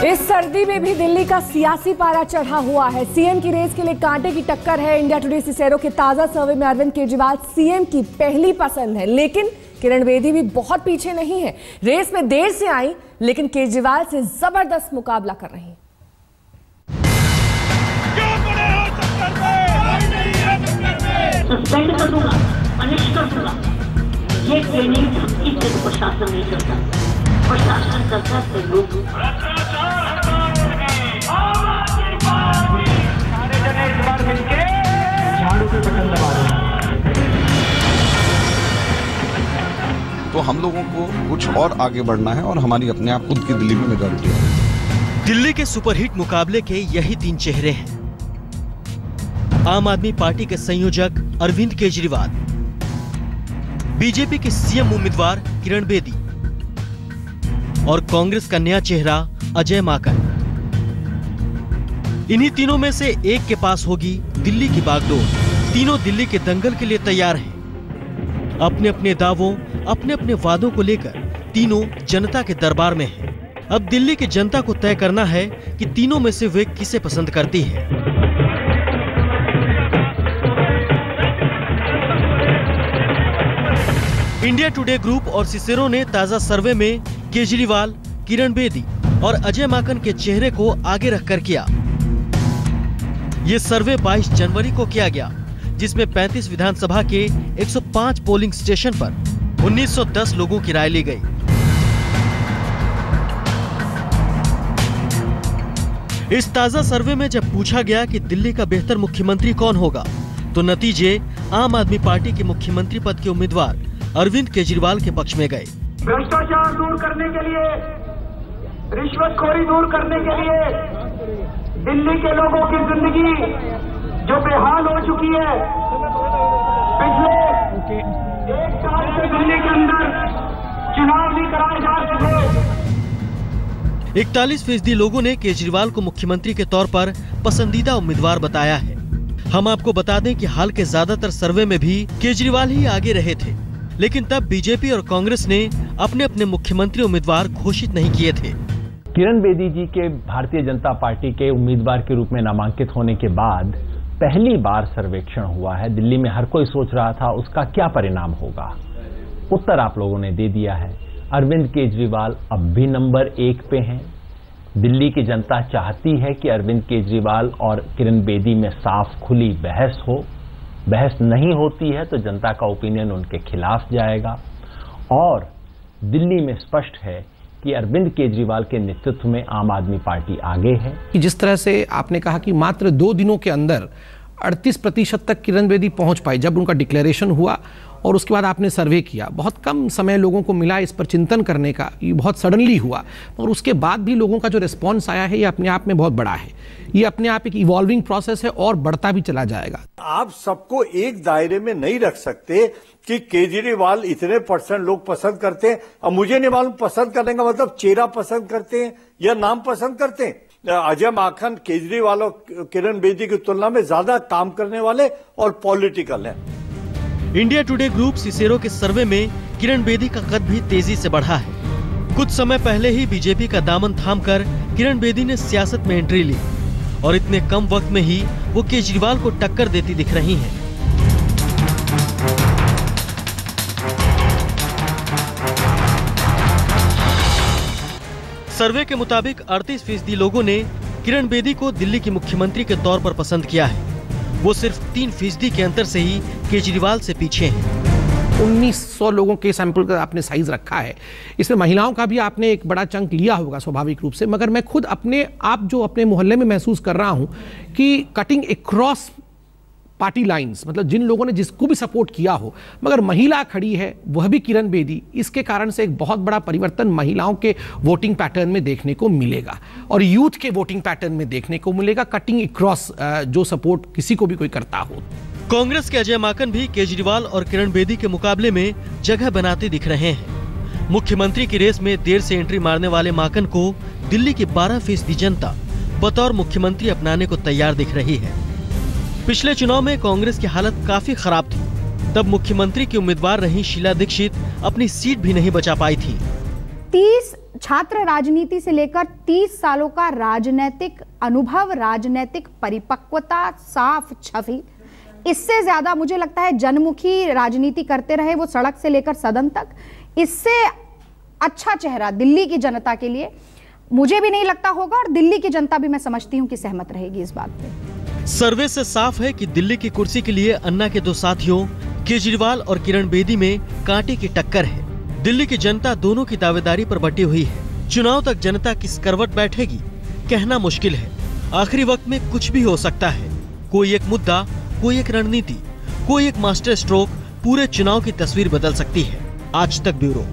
इस सर्दी में भी दिल्ली का सियासी पारा चढ़ा हुआ है। सीएम की रेस के लिए कांटे की टक्कर है। इंडिया टुडे सिसेरो के ताजा सर्वे में अरविंद केजरीवाल सीएम की पहली पसंद है, लेकिन किरण बेदी भी बहुत पीछे नहीं है। रेस में देर से आई, लेकिन केजरीवाल से जबरदस्त मुकाबला कर रही है। सस्पेंड कर दूंगा, पनिश कर दूंगा। ये ट्रेनिंग प्रशासन नहीं करता, प्रशासन करता है लोग। तो हम लोगों को कुछ और आगे बढ़ना है और हमारी अपने आप खुद की दिल्ली में मेजॉरिटी है। दिल्ली के सुपरहिट मुकाबले के यही तीन चेहरे हैं। आम आदमी पार्टी के संयोजक अरविंद केजरीवाल, बीजेपी के सीएम उम्मीदवार किरण बेदी और कांग्रेस का नया चेहरा अजय माकन। इन्हीं तीनों में से एक के पास होगी दिल्ली की बागडोर। तीनों दिल्ली के दंगल के लिए तैयार हैं। अपने अपने दावों, अपने अपने वादों को लेकर तीनों जनता के दरबार में हैं। अब दिल्ली की जनता को तय करना है कि तीनों में से वे किसे पसंद करती है। इंडिया टुडे ग्रुप और सिसेरो ने ताजा सर्वे में केजरीवाल, किरण बेदी और अजय माकन के चेहरे को आगे रखकर किया। ये सर्वे 22 जनवरी को किया गया, जिसमें 35 विधानसभा के 105 पोलिंग स्टेशन पर 1910 लोगों की राय ली गई। इस ताजा सर्वे में जब पूछा गया कि दिल्ली का बेहतर मुख्यमंत्री कौन होगा, तो नतीजे आम आदमी पार्टी के मुख्यमंत्री पद के उम्मीदवार अरविंद केजरीवाल के पक्ष में गए। भ्रष्टाचार दूर करने के लिए, रिश्वतखोरी दूर करने के लिए, दिल्ली के लोगों की जिंदगी जो बेहाल हो चुकी है, पिछले 1 साल से दिल्ली के अंदर चुनाव नहीं कराए जा सके। 41% लोगों ने केजरीवाल को मुख्यमंत्री के तौर पर पसंदीदा उम्मीदवार बताया है। हम आपको बता दें कि हाल के ज्यादातर सर्वे में भी केजरीवाल ही आगे रहे थे, लेकिन तब बीजेपी और कांग्रेस ने अपने अपने मुख्यमंत्री उम्मीदवार घोषित नहीं किए थे। किरण बेदी जी के भारतीय जनता पार्टी के उम्मीदवार के रूप में नामांकित होने के बाद पहली बार सर्वेक्षण हुआ है। दिल्ली में हर कोई सोच रहा था उसका क्या परिणाम होगा। उत्तर आप लोगों ने दे दिया है। अरविंद केजरीवाल अब भी नंबर 1 पे हैं। दिल्ली की जनता चाहती है कि अरविंद केजरीवाल और किरण बेदी में साफ खुली बहस हो। बहस नहीं होती है तो जनता का ओपिनियन उनके खिलाफ जाएगा। और दिल्ली में स्पष्ट है कि अरविंद केजरीवाल के नेतृत्व में आम आदमी पार्टी आगे है। जिस तरह से आपने कहा कि मात्र 2 दिनों के अंदर 38% तक किरण बेदी पहुंच पाई, जब उनका डिक्लेरेशन हुआ और उसके बाद आपने सर्वे किया, बहुत कम समय लोगों को मिला इस पर चिंतन करने का। ये बहुत सडनली हुआ और उसके बाद भी लोगों का जो रिस्पॉन्स आया है, ये अपने आप में बहुत बड़ा है। ये अपने आप एक इवॉल्विंग प्रोसेस है और बढ़ता भी चला जाएगा। आप सबको एक दायरे में नहीं रख सकते कि केजरीवाल इतने % लोग पसंद करते हैं। अब मुझे नहीं मालूम पसंद करने का मतलब चेहरा पसंद करते हैं या नाम पसंद करते हैं। अजय माकन केजरीवाल और किरण बेदी की तुलना में ज्यादा काम करने वाले और पॉलिटिकल हैं। इंडिया टुडे ग्रुप सिसेरो के सर्वे में किरण बेदी का कद भी तेजी से बढ़ा है। कुछ समय पहले ही बीजेपी का दामन थामकर किरण बेदी ने सियासत में एंट्री ली और इतने कम वक्त में ही वो केजरीवाल को टक्कर देती दिख रही हैं। सर्वे के मुताबिक 38% लोगों ने किरण बेदी को दिल्ली की मुख्यमंत्री के तौर पर पसंद किया है। वो सिर्फ 3% के अंतर से ही केजरीवाल से पीछे हैं। 1900 लोगों के सैंपल का आपने साइज रखा है। इसमें महिलाओं का भी आपने एक बड़ा चंक लिया होगा स्वाभाविक रूप से, मगर मैं खुद अपने आप जो अपने मोहल्ले में महसूस कर रहा हूं कि कटिंग अक्रॉस पार्टी लाइंस, मतलब जिन लोगों ने जिसको भी सपोर्ट किया हो, मगर महिला खड़ी है, वह भी किरण बेदी। इसके कारण से एक बहुत बड़ा परिवर्तन महिलाओं के वोटिंग पैटर्न में देखने को मिलेगा और यूथ के वोटिंग पैटर्न में देखने को मिलेगा। कटिंग अक्रॉस जो सपोर्ट किसी को भी कोई करता हो। कांग्रेस के अजय माकन भी केजरीवाल और किरण बेदी के मुकाबले में जगह बनाते दिख रहे हैं। मुख्यमंत्री की रेस में देर से एंट्री मारने वाले माकन को दिल्ली की 12% जनता बतौर मुख्यमंत्री अपनाने को तैयार दिख रही है। पिछले चुनाव में कांग्रेस की हालत काफी खराब थी। तब मुख्यमंत्री की उम्मीदवार रही शीला दीक्षित अपनी सीट भी नहीं बचा पाई थी। 30 छात्र राजनीति से लेकर 30 सालों का राजनीतिक अनुभव, राजनीतिक परिपक्वता, साफ छवि, इससे ज्यादा मुझे लगता है जनमुखी राजनीति करते रहे वो सड़क से लेकर सदन तक, इससे अच्छा चेहरा दिल्ली की जनता के लिए मुझे भी नहीं लगता होगा, और दिल्ली की जनता भी मैं समझती हूं कि सहमत रहेगी इस बात पे। सर्वे से साफ है कि दिल्ली की कुर्सी के लिए अन्ना के दो साथियों केजरीवाल और किरण बेदी में कांटे की टक्कर है। दिल्ली की जनता दोनों की दावेदारी पर बटी हुई है। चुनाव तक जनता किस करवट बैठेगी कहना मुश्किल है। आखिरी वक्त में कुछ भी हो सकता है। कोई एक मुद्दा, कोई एक रणनीति, कोई एक मास्टर स्ट्रोक पूरे चुनाव की तस्वीर बदल सकती है। आज तक ब्यूरो।